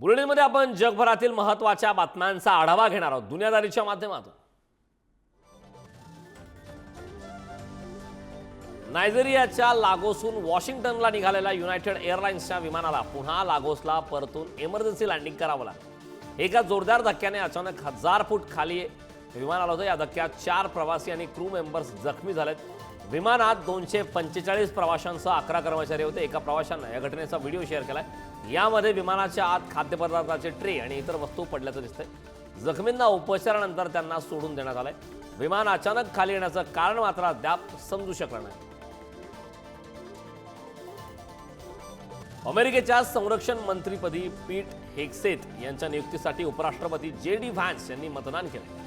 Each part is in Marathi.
बुलेटिनमध्ये आपण जगभरातील महत्त्वाच्या बातम्यांचा आढावा घेणार आहोत दुनियादारीच्या माध्यमातून। नायजेरियाच्या लागोसून वॉशिंग्टनला निघालेल्या युनायटेड एअरलाइन्सच्या विमानाला पुन्हा लागोसला परतून इमर्जन्सी लँडिंग करावं लागलं। एका जोरदार धक्क्याने अचानक 1000 फूट खाली विमान आलं होतं। या धक्क्यात 4 प्रवासी आणि क्रू मेंबर्स जखमी झालेत। विमानात 245 प्रवाशांसह 11 कर्मचारी होते। एका प्रवाशानं या घटनेचा व्हिडिओ शेअर केलाय। यामध्ये विमानाच्या आत खाद्यपदार्थाचे ट्रे आणि इतर वस्तू पडल्याचं दिसतंय। जखमींना उपचारानंतर त्यांना सोडून देण्यात आलंय। विमान अचानक खाली येण्याचं कारण मात्र अद्याप समजू शकलं नाही। अमेरिकेच्या संरक्षण मंत्रीपदी पीट हेगसेथ यांच्या नियुक्तीसाठी उपराष्ट्रपती JD व्हॅन्स यांनी मतदान केलं।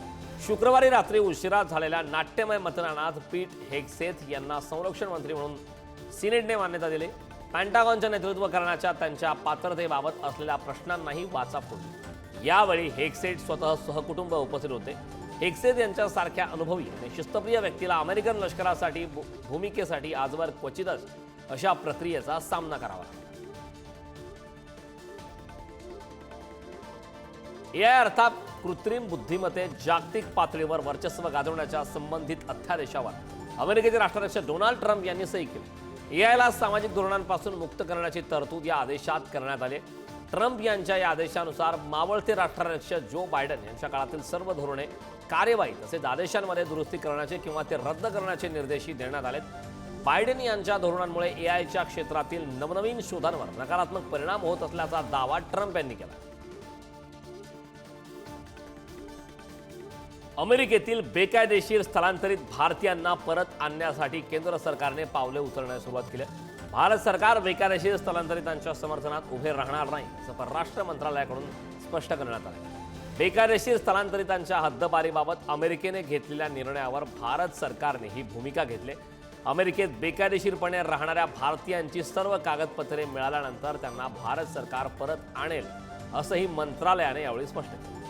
शुक्रवारी रात्री उशिरा झालेल्या नाट्यमय मतदानात पीट हेगसेथ यांना संरक्षण मंत्री म्हणून सिनेटने मान्यता दिली। पेंटागॉनचं नेतृत्व करण्याच्या त्यांच्या पात्रतेबाबत असलेल्या प्रश्नांनाही वाचा फोडली। यावेळी हेगसेथ स्वतः सहकुटुंब उपस्थित होते। हेगसेथ यांच्यासारख्या अनुभवी आणि शिस्तप्रिय व्यक्तीला अमेरिकन लष्करासाठी भूमिकेसाठी आजवर क्वचितच अशा प्रक्रियेचा सामना करावा लागला। AI अर्थात कृत्रिम बुद्धिमत्ते जागतिक पातळीवर वर्चस्व गाजवण्याच्या संबंधित अध्यादेशावर अमेरिकेचे राष्ट्राध्यक्ष डोनाल्ड ट्रम्प यांनी सही केली। AIला सामाजिक धोरणांपासून मुक्त करण्याची तरतूद या आदेशात करण्यात आली। ट्रम्प यांच्या या आदेशानुसार मावळते राष्ट्राध्यक्ष जो बायडन यांच्या काळातील सर्व धोरणे, कार्यवाही तसेच आदेशांमध्ये दुरुस्ती करण्याचे किंवा ते रद्द करण्याचे निर्देशही देण्यात आलेत। बायडन यांच्या धोरणांमुळे AIच्या क्षेत्रातील नवनवीन शोधांवर नकारात्मक परिणाम होत असल्याचा दावा ट्रम्प यांनी केला। अमेरिकेतील बेकायदेशीर स्थलांतरित भारतीयांना परत आणण्यासाठी केंद्र सरकारने पावले उचलण्यास सुरुवात केली। भारत सरकार बेकायदेशीर स्थलांतरितांच्या समर्थनात उभे राहणार नाही असं परराष्ट्र मंत्रालयाकडून स्पष्ट करण्यात आलं। बेकायदेशीर स्थलांतरितांच्या हद्दपारीबाबत अमेरिकेने घेतलेल्या निर्णयावर भारत सरकारने ही भूमिका घेतली। अमेरिकेत बेकायदेशीरपणे राहणाऱ्या भारतीयांची सर्व कागदपत्रे मिळाल्यानंतर त्यांना भारत सरकार परत आणेल असंही मंत्रालयाने यावेळी स्पष्ट केलं।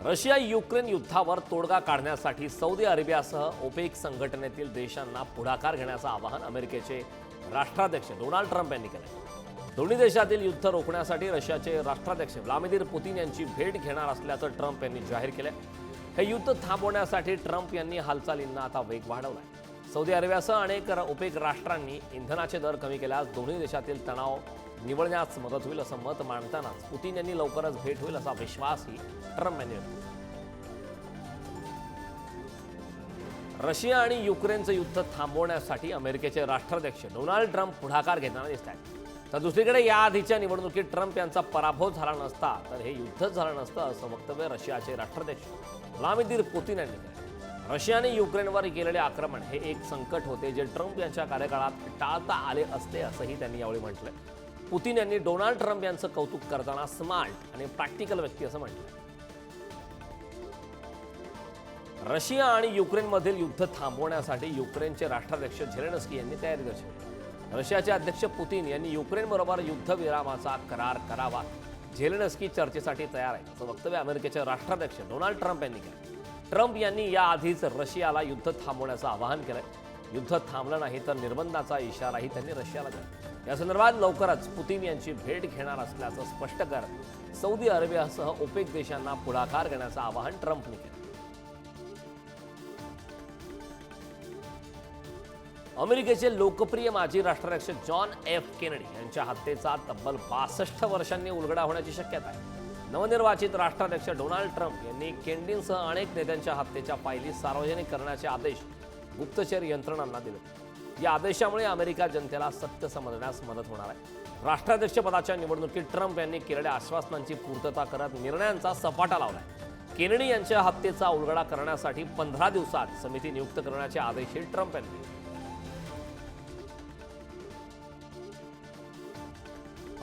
रशिया युक्रेन युद्धावर तोडगा काढण्यासाठी सौदी अरेबियासह ओपेक संघटनेतील देशांना पुढाकार घेण्याचं आवाहन अमेरिकेचे राष्ट्राध्यक्ष डोनाल्ड ट्रम्प यांनी केलं। दोन्ही देशातील युद्ध रोखण्यासाठी रशियाचे राष्ट्राध्यक्ष व्लादिमीर पुतिन यांची भेट घेणार असल्याचं ट्रम्प यांनी जाहीर केलं। हे युद्ध थांबवण्यासाठी ट्रम्प यांनी हालचालींना आता वेग वाढवलाय। सौदी अरेबियासह अनेक ओपेक राष्ट्रांनी इंधनाचे दर कमी केल्यास दोन्ही देशातील तणाव निवळण्यास मदत होईल असं मत मांडतानाच पुतिन यांनी लवकरच भेट होईल असा विश्वासही ट्रम्प यांनी व्यक्त केला। रशिया आणि युक्रेनचं युद्ध थांबवण्यासाठी अमेरिकेचे राष्ट्राध्यक्ष डोनाल्ड ट्रम्प पुढाकार घेताना दिसत आहेत। तर दुसरीकडे याआधीच्या निवडणुकीत ट्रम्प यांचा पराभव झाला नसता तर हे युद्धच झालं नसतं असं वक्तव्य रशियाचे राष्ट्राध्यक्ष व्लादिमीर पुतिन यांनी केलं। रशियाने युक्रेनवर केलेले आक्रमण हे एक संकट होते जे ट्रम्प यांच्या कार्यकाळात टाळता आले असते असंही त्यांनी यावेळी म्हटलं। पुतिन यांनी डोनाल्ड ट्रम्प यांचं कौतुक करताना स्मार्ट आणि प्रॅक्टिकल व्यक्ती असं म्हटलं। रशिया आणि युक्रेनमधील युद्ध थांबवण्यासाठी युक्रेनचे राष्ट्राध्यक्ष झेलेन्स्की यांनी तयारी दर्शवली। रशियाचे अध्यक्ष पुतिन यांनी युक्रेनबरोबर युद्धविरामाचा करार करावा। झेलेन्स्की चर्चेसाठी तयार आहे असं वक्तव्य अमेरिकेचे राष्ट्राध्यक्ष डोनाल्ड ट्रम्प यांनी केलं। ट्रम्प यांनी याआधीच रशियाला युद्ध थांबवण्याचं आवाहन केलंय। युद्ध थांबलं नाही तर निर्बंधाचा इशाराही त्यांनी रशियाला दिला। या संदर्भात लवकरच पुतिन यांची भेट घेणार असल्याचं स्पष्ट करत सौदी अरेबियासह ओपेक देशांना पुढाकार घेण्याचं आवाहन ट्रम्पने केलं। अमेरिकेचे लोकप्रिय माजी राष्ट्राध्यक्ष जॉन एफ केनेडी यांच्या हत्येचा तब्बल 62 वर्षांनी उलगडा होण्याची शक्यता आहे। नवनिर्वाचित राष्ट्राध्यक्ष डोनाल्ड ट्रम्प यांनी केनेडींसह अनेक नेत्यांच्या हत्येच्या फायली सार्वजनिक करण्याचे आदेश गुप्तचर यंत्रणांना दिले। या आदेशामुळे अमेरिका जनतेला सत्य समजण्यास मदत होणार आहे। राष्ट्राध्यक्षपदाच्या निवडणुकीत ट्रम्प यांनी केलेल्या आश्वासनांची पूर्तता करत निर्णयांचा सपाटा लावलाय। केनेडी यांच्या हत्येचा उलगडा करण्यासाठी 15 दिवसात समिती नियुक्त करण्याचे आदेशही ट्रम्प यांनी दिले।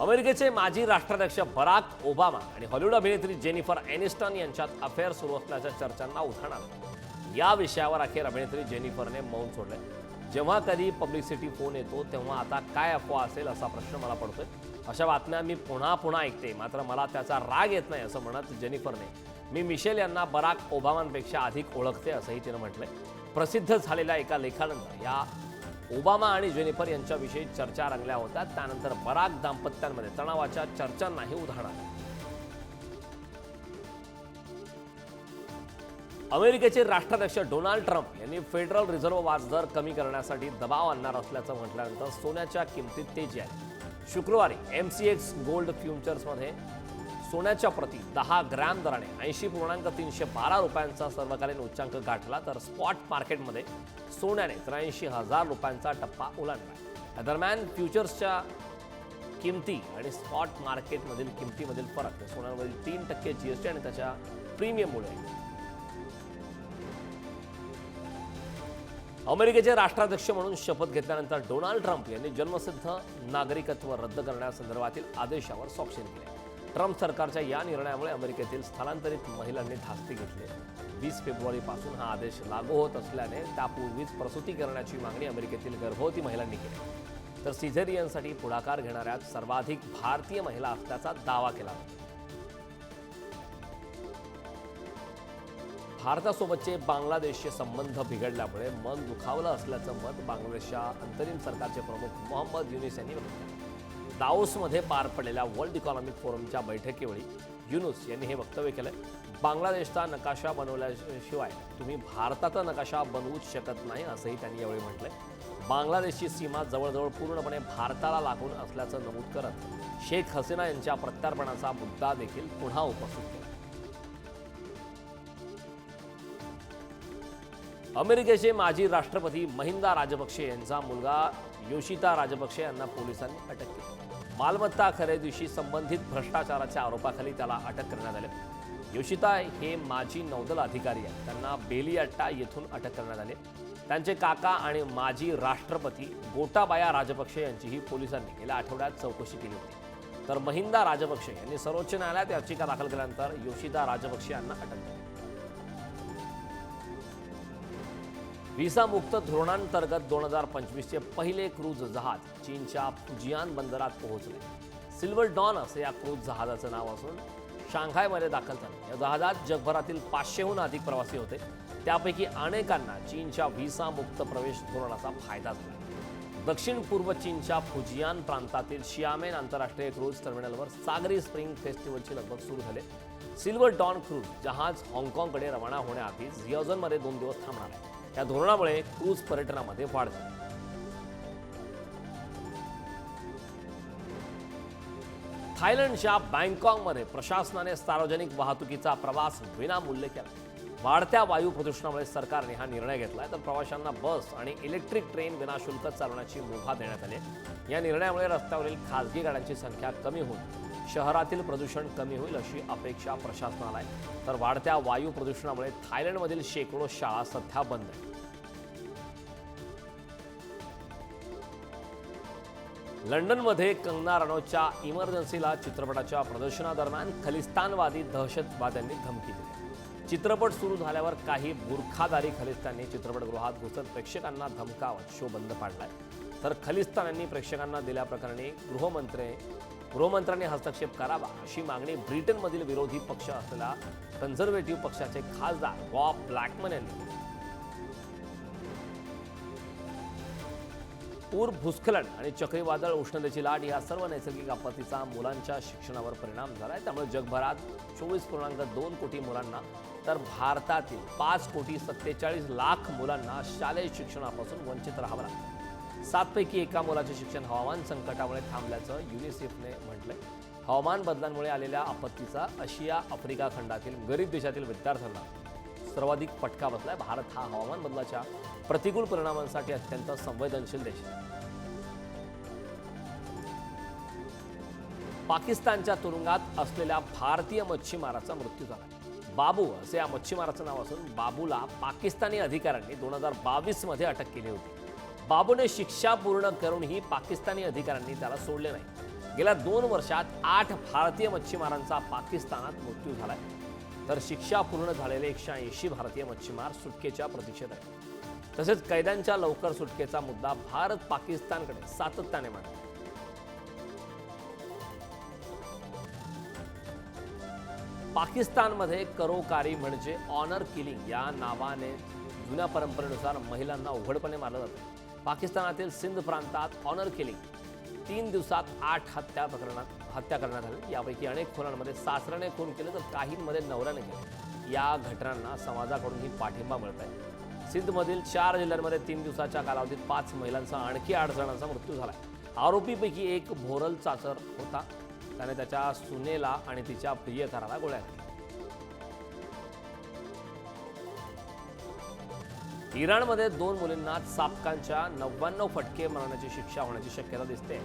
अमेरिकेचे माजी राष्ट्राध्यक्ष बराक ओबामा आणि हॉलिवूड अभिनेत्री जेनिफर एनिस्टन यांच्यात अफेअर सुरू असल्याच्या चर्चांना उधाण आलं। या विषयावर अखेर अभिनेत्री जेनिफरने मौन सोडले। जेव्हा कधी पब्लिसिटी फोन येतो तेव्हा आता काय अफवा असेल असा प्रश्न मला पडतोय। अशा बातम्या मी पुन्हा पुन्हा ऐकते, मात्र मला त्याचा राग येत नाही असं म्हणत जेनिफरने मी मिशेल यांना बराक ओबामांपेक्षा अधिक ओळखते असंही तिनं म्हटलंय। प्रसिद्ध झालेल्या एका लेखानंतर या ओबामा आणि जेनिफर यांच्याविषयी चर्चा रंगल्या होत्या. त्यानंतर बराक दाम्पत्यांमध्ये तणावाच्या चर्चांनाही उधाण आलं. अमेरिकेचे राष्ट्राध्यक्ष डोनाल्ड ट्रम्प यांनी फेडरल रिझर्व्ह व्याजदर कमी करण्यासाठी दबाव आणणार असल्याचं म्हटल्यानंतर सोन्याच्या किमतीत तेजी आहे. शुक्रवारी MCX गोल्ड फ्युचर्समध्ये सोन्याच्या प्रति 10 ग्रॅम दराने 80.312 रुपयांचा सर्वकालीन उच्चांक गाठला, तर स्पॉट मार्केटमध्ये सोन्याने 83,000 रुपयांचा टप्पा ओलांडला. दरम्यान फ्युचर्सच्या किमती आणि स्पॉट मार्केटमधील किमतीमधील फरक सोन्यावरील 3% GST आणि त्याच्या प्रीमियममुळे. अमेरिकेचे राष्ट्राध्यक्ष म्हणून शपथ घेतल्यानंतर डोनाल्ड ट्रम्प यांनी जन्मसिद्ध नागरिकत्व रद्द करण्यासंदर्भातील आदेशावर स्वाक्षरी केली. ट्रम्प सरकारच्या या निर्णयामुळे अमेरिकेतील स्थलांतरित महिलांनी धास्ती घेतली. 20 फेब्रुवारीपासून हा आदेश लागू होत असल्याने त्यापूर्वीच प्रसूती करण्याची मागणी अमेरिकेतील गर्भवती महिलांनी केली. तर सिझेरियनसाठी पुढाकार घेणाऱ्या सर्वाधिक भारतीय महिला असल्याचा दावा केला. भारतासोबतचे बांगलादेशचे संबंध बिघडल्यामुळे मन दुखावलं असल्याचं मत बांगलादेशच्या अंतरिम सरकारचे प्रमुख मोहम्मद युनुस यांनी व्यक्त केलं. दाओसमध्ये पार पडलेल्या वर्ल्ड इकॉनॉमिक फोरमच्या बैठकीवेळी युनुस यांनी हे वक्तव्य केलं. बांगलादेशचा नकाशा बनवल्याशिवाय तुम्ही भारताचा नकाशा बनवूच शकत नाही असंही त्यांनी यावेळी म्हटलंय. बांगलादेशची सीमा जवळजवळ पूर्णपणे भारताला लागून असल्याचं नमूद करत शेख हसीना यांच्या प्रत्यार्पणाचा मुद्दा देखील पुन्हा उपस्थित केला. अमेरिकेचे माजी राष्ट्रपती महिंदा राजपक्षे यांचा मुलगा योशिता राजपक्षे यांना पोलिसांनी अटक केली. मालमत्ता खरेदीशी संबंधित भ्रष्टाचाराच्या आरोपाखाली त्याला अटक करण्यात आली. योशिता हे माजी नौदल अधिकारी आहेत. त्यांना बेलियाट्टा येथून अटक करण्यात आली. त्यांचे काका आणि माजी राष्ट्रपती गोटाबाया राजपक्षे यांचीही पोलिसांनी गेल्या आठवड्यात चौकशी केली होती. तर महिंदा राजपक्षे यांनी सर्वोच्च न्यायालयात याचिका दाखल केल्यानंतर योशिता राजपक्षे यांना अटक केली. व्हिसा मुक्त धोरणांतर्गत 2025चे पहिले क्रूझ जहाज चीनच्या फुजियान बंदरात पोहोचले. सिल्वर डॉन असे या क्रूझ जहाजाचं नाव असून शांघायमध्ये दाखल झाले. या जहाजात जगभरातील 500हून अधिक प्रवासी होते. त्यापैकी अनेकांना चीनच्या व्हिसा मुक्त प्रवेश धोरणाचा फायदा झाला. दक्षिण पूर्व चीनच्या फुजियान प्रांतातील शियामेन आंतरराष्ट्रीय क्रूझ टर्मिनलवर सागरी स्प्रिंग फेस्टिवलची लगबग सुरू झाली. सिल्वर डॉन क्रूझ जहाज हाँगकाँगकडे रवाना होण्याआधी झियाओझनमध्ये 2 दिवस थांबणार आहे. या धोरणामुळे क्रूझ पर्यटनामध्ये वाढ झाली. थायलंडच्या बँकॉकमध्ये प्रशासनाने सार्वजनिक वाहतुकीचा प्रवास विनामूल्य केला. वाढत्या वायू प्रदूषणामुळे सरकारने हा निर्णय घेतलाय. तर प्रवाशांना बस आणि इलेक्ट्रिक ट्रेन विनाशुल्क चालवण्याची मुभा देण्यात आली. या निर्णयामुळे रस्त्यावरील खासगी गाड्यांची संख्या कमी होऊन शहरातील प्रदूषण कमी होईल अशी अपेक्षा प्रशासनाला आहे. तर वाढत्या वायू प्रदूषणामुळे थायलंडमधील शेकडो शाळा सध्या बंद आहेत. लंडनमध्ये कंगना रनौतच्या इमर्जन्सीला चित्रपटाच्या प्रदर्शनादरम्यान खलिस्तानवादी दहशतवाद्यांनी धमकी दिली. चित्रपट सुरू झाल्यावर काही बुरखाधारी खलिस्तानी चित्रपटगृहात घुसत प्रेक्षकांना धमकावत शो बंद पाडलाय. तर खलिस्तान्यांनी प्रेक्षकांना दिल्याप्रकरणी गृहमंत्र्यांनी हस्तक्षेप करावा अशी मागणी ब्रिटनमधील विरोधी पक्ष असलेला कन्झर्वेटिव्ह पक्षाचे खासदार बॉब ब्लॅकमन यांनी केली. पूर, भूस्खलन आणि चक्रीवादळ, उष्णतेची लाट या सर्व नैसर्गिक आपत्तीचा मुलांच्या शिक्षणावर परिणाम झालाय. त्यामुळे जगभरात 24.2 कोटी मुलांना तर भारतातील 5,47,00,000 मुलांना शालेय शिक्षणापासून वंचित राहावं लागतं. 7 पैकी एका मुलाचे शिक्षण हवामान संकटामुळे थांबल्याचं युनिसेफने म्हटलंय. हवामान बदलांमुळे आलेल्या आपत्तीचा आशिया आफ्रिका खंडातील गरीब देशातील विद्यार्थ्यांना सर्वाधिक फटका बसलाय. भारत हा हवामान बदलाच्या प्रतिकूल परिणामांसाठी अत्यंत संवेदनशील देश आहे. पाकिस्तानच्या तुरुंगात असलेल्या भारतीय मच्छीमाराचा मृत्यू झाला. बाबू असे या मच्छीमाराचं नाव असून बाबूला पाकिस्तानी अधिकाऱ्यांनी 2022 मध्ये अटक केली होती. बाबूने शिक्षा पूर्ण करूनही पाकिस्तानी अधिकाऱ्यांनी त्याला सोडले नाही. गेल्या 2 वर्षात 8 भारतीय मच्छीमारांचा पाकिस्तानात मृत्यू झालाय. तर शिक्षा पूर्ण झालेले 180 भारतीय मच्छीमार सुटकेच्या प्रतीक्षेत आहेत. तसेच कैद्यांच्या लवकर सुटकेचा मुद्दा भारत पाकिस्तानकडे सातत्याने मांडतो. पाकिस्तानमध्ये करोकारी म्हणजे ऑनर किलिंग या नावाने जुन्या परंपरेनुसार महिलांना उघडपणे मारलं जातं. पाकिस्तानातील सिंध प्रांतात ऑनर किलिंग 3 दिवसात 8 हत्या करण्यात आली. यापैकी अनेक खुनांमध्ये सासऱ्याने खून केले तर काहींमध्ये नवऱ्याने केले. या घटनांना समाजाकडूनही पाठिंबा मिळत आहे. सिंधमधील 4 जिल्ह्यांमध्ये 3 दिवसाच्या कालावधीत 5 महिलांसह आणखी 8 जणांचा मृत्यू झाला. आरोपीपैकी एक भोरल चाचर होता. त्याने त्याच्या सुनेला आणि तिच्या प्रियकराला गोळ्या घातल्या. इराणमध्ये 2 मुलींना चापकांच्या 99 फटके मारण्याची शिक्षा होण्याची शक्यता दिसते.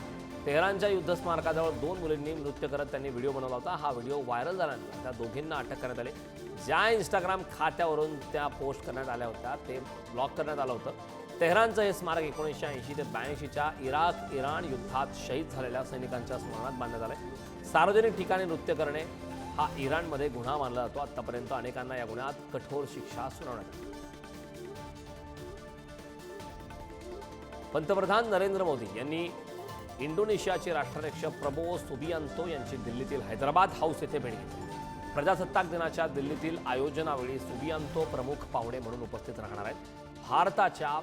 तेहरानच्या युद्ध स्मारकाजवळ 2 मुलींनी नृत्य करत त्यांनी व्हिडिओ बनवला होता. हा व्हिडिओ व्हायरल झाल्यानंतर त्या दोघींना अटक करण्यात आली. ज्या इंस्टाग्राम खात्यावरून त्या पोस्ट करण्यात आल्या होत्या ते ब्लॉक करण्यात आलं होतं. तेहरानचं हे स्मारक 1980 ते 82च्या इराण युद्धात शहीद झालेल्या सैनिकांच्या स्मरणात बांधण्यात आलंय. सार्वजनिक ठिकाणी नृत्य करणे हा इराणमध्ये गुन्हा मानला जातो. आतापर्यंत अनेकांना या गुन्ह्यात कठोर शिक्षा सुनावण्यात आली. पंतप्रधान नरेंद्र मोदी यांनी इंडोनेशियाचे राष्ट्राध्यक्ष प्रबोवो सुबियांतो यांची दिल्लीतील हैदराबाद हाऊस येथे भेट घेतली. प्रजासत्ताक दिनाच्या दिल्लीतील आयोजनावेळी सुबियांतो प्रमुख पाहुणे म्हणून उपस्थित राहणार आहेत. भारताच्या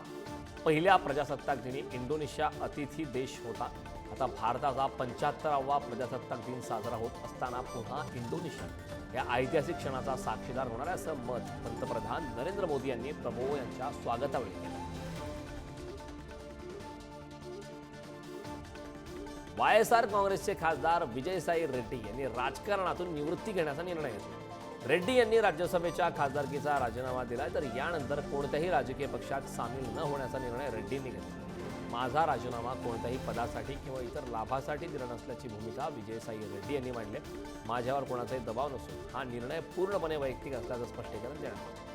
पहिल्या प्रजासत्ताक दिनी इंडोनेशिया अतिथी देश होता. आता भारताचा 75वा प्रजासत्ताक दिन साजरा होत असताना पुन्हा इंडोनेशिया या ऐतिहासिक क्षणाचा साक्षीदार होणार आहे असं मत पंतप्रधान नरेंद्र मोदी यांनी प्रबोवो यांच्या स्वागतावेळी केलं. वायएसआर काँग्रेसचे खासदार विजयसाई रेड्डी यांनी राजकारणातून निवृत्ती घेण्याचा निर्णय घेतला. रेड्डी यांनी राज्यसभेच्या खासदारकीचा राजीनामा दिला तर यानंतर कोणत्याही राजकीय पक्षात सामील न होण्याचा निर्णय रेड्डींनी घेतला. माझा राजीनामा कोणत्याही पदासाठी किंवा इतर लाभासाठी दिला नसल्याची भूमिका विजयसाई रेड्डी यांनी मांडली. माझ्यावर कोणाचाही दबाव नसून हा निर्णय पूर्णपणे वैयक्तिक असल्याचं स्पष्टीकरण देण्यात आलं.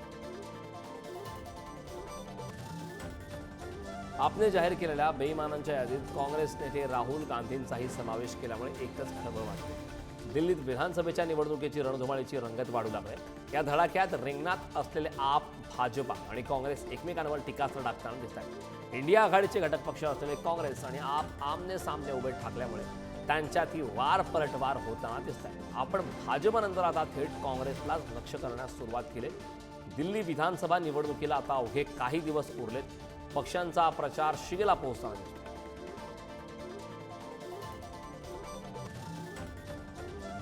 आपने जाहीर केलेल्या बेईमानांच्या यादीत काँग्रेस नेते राहुल गांधींचाही समावेश केल्यामुळे एकच खळबळ वाटते. दिल्लीत विधानसभेच्या निवडणुकीची रणधुमाळीची रंगत वाढू लागली. या धडाक्यात रिंगणात असलेले आप, भाजपा आणि काँग्रेस एकमेकांवर टीकास्त्र टाकताना दिसत आहेत. इंडिया आघाडीचे घटक पक्ष असलेले काँग्रेस आणि आप आमने सामने उभे ठाकल्यामुळे त्यांच्यात वार पलटवार होताना दिसत आहे. आपण भाजपनंतर आता थेट काँग्रेसलाच लक्ष करण्यास सुरुवात केली. दिल्ली विधानसभा निवडणुकीला आता अवघे काही दिवस उरलेत. पक्षांचा प्रचार शिगेला पोहोचताना दिसतो.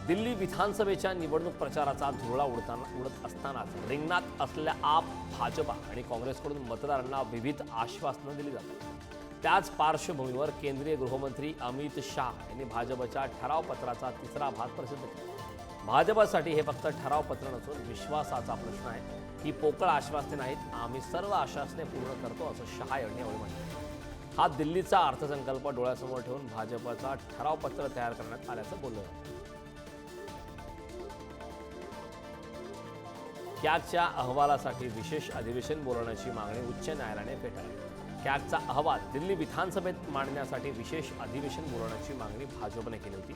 दिल्ली विधानसभेच्या निवडणूक प्रचाराचा धुरळा उडत असतानाच रिंगणात असलेल्या आप, भाजपा आणि काँग्रेसकडून मतदारांना विविध आश्वासनं दिली जातात. त्याच पार्श्वभूमीवर केंद्रीय गृहमंत्री अमित शाह यांनी भाजपच्या ठरावपत्राचा 3रा भाग प्रसिद्ध केला. भाजपसाठी हे फक्त ठरावपत्र नसून विश्वासाचा प्रश्न आहे. ही पोकळ आश्वासने नाहीत, आम्ही सर्व आश्वासने पूर्ण करतो असं शहा यांनी यावेळी म्हटलं. हा दिल्लीचा अर्थसंकल्प डोळ्यासमोर ठेवून भाजपचा ठरावपत्र तयार करण्यात आल्याचं बोललं जातं. कॅगच्या अहवालासाठी विशेष अधिवेशन बोलवण्याची मागणी उच्च न्यायालयाने फेटाळली. कॅगचा अहवाल दिल्ली विधानसभेत मांडण्यासाठी विशेष अधिवेशन बोलवण्याची मागणी भाजपने केली होती.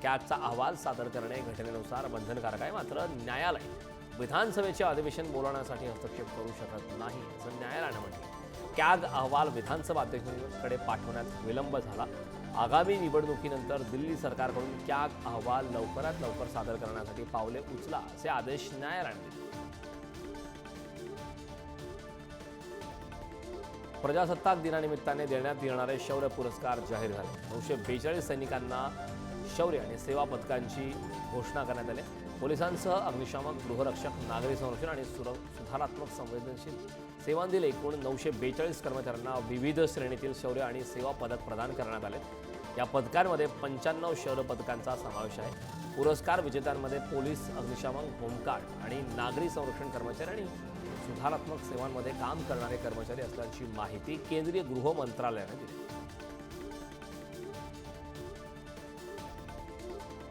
कॅगचा अहवाल सादर करणे घटनेनुसार बंधनकारक आहे, मात्र न्यायालय विधानसभेचे अधिवेशन बोलवण्यासाठी हस्तक्षेप करू शकत नाही असं न्यायालयाने म्हटलं. कॅग अहवाल विधानसभा अध्यक्षांकडे पाठवण्यात विलंब झाला. आगामी निवडणुकीनंतर दिल्ली सरकारकडून कॅग अहवाल लवकरात लवकर सादर करण्यासाठी पावले उचला असे आदेश न्यायालयाने दिले. प्रजासत्ताक दिनानिमित्ताने देण्यात येणारे शौर्य पुरस्कार जाहीर झाले. 942 सैनिकांना शौर्य आणि सेवा पदकांची घोषणा करण्यात आली. पोलिसांसह अग्निशामक, गृहरक्षक, नागरी संरक्षण आणि सुधारात्मक संवेदनशील सेवांतील एकूण 942 कर्मचाऱ्यांना विविध श्रेणीतील शौर्य आणि सेवा पदक प्रदान करण्यात आले. या पदकांमध्ये 95 शौर्य पदकांचा समावेश आहे. पुरस्कार विजेत्यांमध्ये पोलीस, अग्निशामक, होमगार्ड आणि नागरी संरक्षण कर्मचारी आणि सुधारात्मक सेवांमध्ये काम करणारे कर्मचारी असल्याची माहिती केंद्रीय गृह मंत्रालयाने दिली.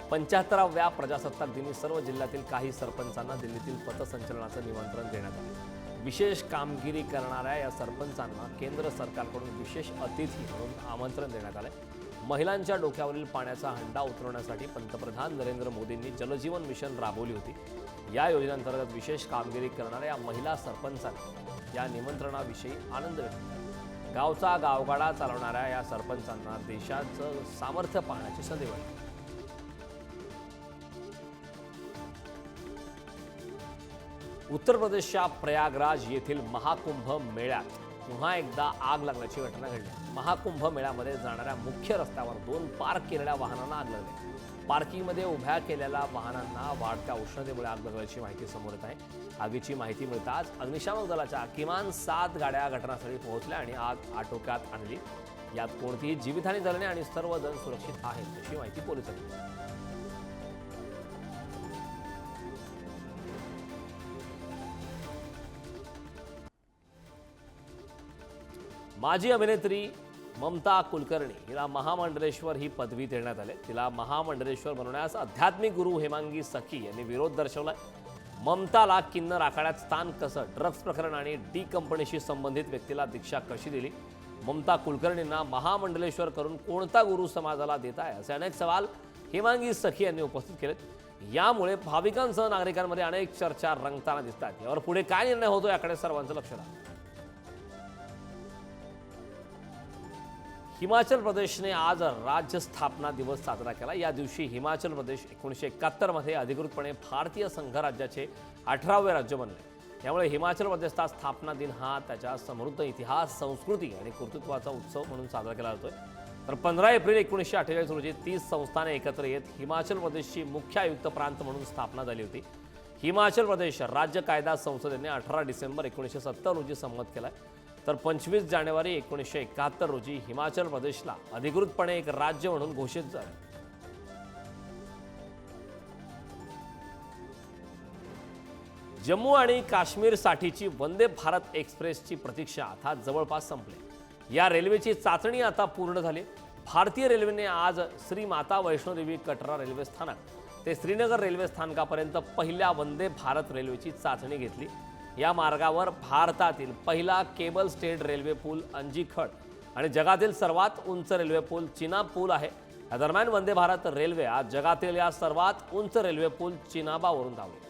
75व्या प्रजासत्ताक दिनी सर्व जिल्ह्यातील काही सरपंचांना दिल्लीतील पथसंचलनाचं निमंत्रण देण्यात आले. विशेष कामगिरी करणाऱ्या या सरपंचांना केंद्र सरकारकडून विशेष अतिथी म्हणून आमंत्रण देण्यात आले. महिलांच्या डोक्यावरील पाण्याचा हंडा उतरवण्यासाठी पंतप्रधान नरेंद्र मोदींनी जलजीवन मिशन राबवली होती. या योजनेअंतर्गत विशेष कामगिरी करणाऱ्या या महिला सरपंचांनी या निमंत्रणाविषयी आनंद व्यक्त केला. गावचा गावगाडा चालवणाऱ्या या सरपंचांना देशाचं सामर्थ्य पाहण्याची संधी मिळाली. उत्तर प्रदेशच्या प्रयागराज येथील महाकुंभ मेळ्यात पुन्हा एकदा आग लागल्याची घटना घडली। महाकुंभ मेळ्यामध्ये जाणाऱ्या मुख्य रस्त्यावर 2 पार्क केलेल्या वाहनांना आग लागली। पार्किंगमध्ये उभ्या केलेल्या वाहनांना वाढत्या उष्णतेमुळे आग लागल्याची माहिती समोर येत आहे। आगीची माहिती मिळताच अग्निशामक दलाच्या किमान 7 गाड्या घटनास्थळी पोहोचल्या आणि आग आटोक्यात आणली। यात कोणतीही जीवितहानी झाली नाही आणि सर्वजण सुरक्षित आहेत अशी माहिती पोलिसांनी दिली। माजी अभिनेत्री ममता कुलकर्णी हिला महामंडलेश्वर ही पदवी देण्यात आली। तिला महामंडलेश्वर बनवण्यास आध्यात्मिक गुरु हेमांगी सखी यांनी विरोध दर्शवलाय। ममताला किन्नर आखाड्यात स्थान कसं, ड्रग्ज प्रकरण आणि डी कंपनीशी संबंधित व्यक्तीला दीक्षा कशी दिली, ममता कुलकर्णींना महामंडलेश्वर करून कोणता गुरु समाजाला देत आहे असे अनेक सवाल हेमांगी सखी यांनी उपस्थित केलेत। यामुळे भाविकांसह नागरिकांमध्ये अनेक चर्चा रंगताना दिसतात। यावर पुढे काय निर्णय होतो याकडे सर्वांचं लक्ष लागलं। हिमाचल प्रदेशने आज राज्य स्थापना दिवस साजरा केला। या दिवशी हिमाचल प्रदेश 1971 मध्ये अधिकृतपणे भारतीय संघराज्याचे 18वे राज्य बनले। त्यामुळे हिमाचल प्रदेशचा स्थापना दिन हा त्याच्या समृद्ध इतिहास, संस्कृती आणि कर्तृत्वाचा उत्सव म्हणून साजरा केला जातोय। तर 15 एप्रिल 1948 रोजी 30 संस्थाने एकत्र येत हिमाचल प्रदेशची मुख्य आयुक्त प्रांत म्हणून स्थापना झाली होती। हिमाचल प्रदेश राज्य कायदा संसदेने 18 डिसेंबर 1970 रोजी संमत केलाय। तर 25 जानेवारी 1971 रोजी हिमाचल प्रदेशला अधिकृतपणे एक राज्य म्हणून घोषित झाले। जम्मू आणि काश्मीरसाठीची वंदे भारत एक्सप्रेसची प्रतीक्षा आता जवळपास संपली। या रेल्वेची चाचणी आता पूर्ण झाली। भारतीय रेल्वेने आज श्री माता वैष्णोदेवी कटरा रेल्वे स्थानक ते श्रीनगर रेल्वे स्थानकापर्यंत पहिल्या वंदे भारत रेल्वेची चाचणी घेतली। या मार्गावर भारतातील पहिला केबल स्टेड रेल्वे पूल अंजीखड आणि जगातील सर्वात उंच रेल्वे पूल चिनाब पूल आहे। या दरम्यान वंदे भारत रेल्वे आज जगातील या सर्वात उंच रेल्वे पूल चिनाबावरून धावली।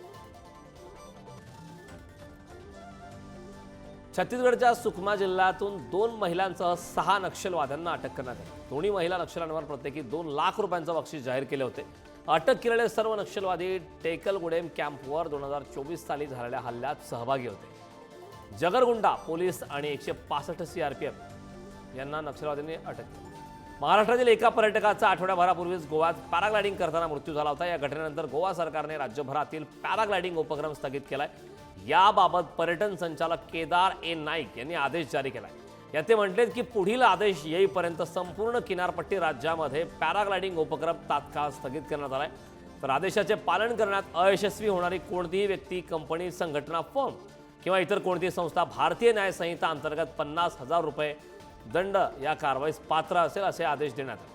छत्तीसगडच्या सुकमा जिल्ह्यातून 2 महिलांसह 6 नक्षलवाद्यांना अटक करण्यात आली। दोन्ही महिला नक्षल्यांवर प्रत्येकी 2 लाख रुपयांचे बक्षीस जाहीर केले होते। अटक केलेले सर्व नक्षलवादी टेकलगुडेम कॅम्पवर 2024 साली झालेल्या हल्ल्यात सहभागी होते। जगरगुंडा पोलीस आणि 165 सीआरपीएफ यांना नक्षलवाद्यांनी अटक केली। महाराष्ट्रातील एका पर्यटकाचा आठवड्याभरापूर्वीच गोव्यात पॅराग्लायडिंग करताना मृत्यू झाला होता। या घटनेनंतर गोवा सरकारने राज्यभरातील पॅराग्लायडिंग उपक्रम स्थगित केलाय। याबाबत पर्यटन संचालक केदार ए नाईक यांनी आदेश जारी केलाय। यात ते म्हटलेत की पुढील आदेश येईपर्यंत संपूर्ण किनारपट्टी राज्यामध्ये पॅराग्लायडिंग उपक्रम तात्काळ स्थगित करण्यात आलाय। तर आदेशाचे पालन करण्यात अयशस्वी होणारी कोणतीही व्यक्ती, कंपनी, संघटना, फर्म किंवा इतर कोणतीही संस्था भारतीय न्याय संहिता अंतर्गत 50,000 रुपये दंड या कारवाईस पात्र असेल असे आदेश देण्यात आले।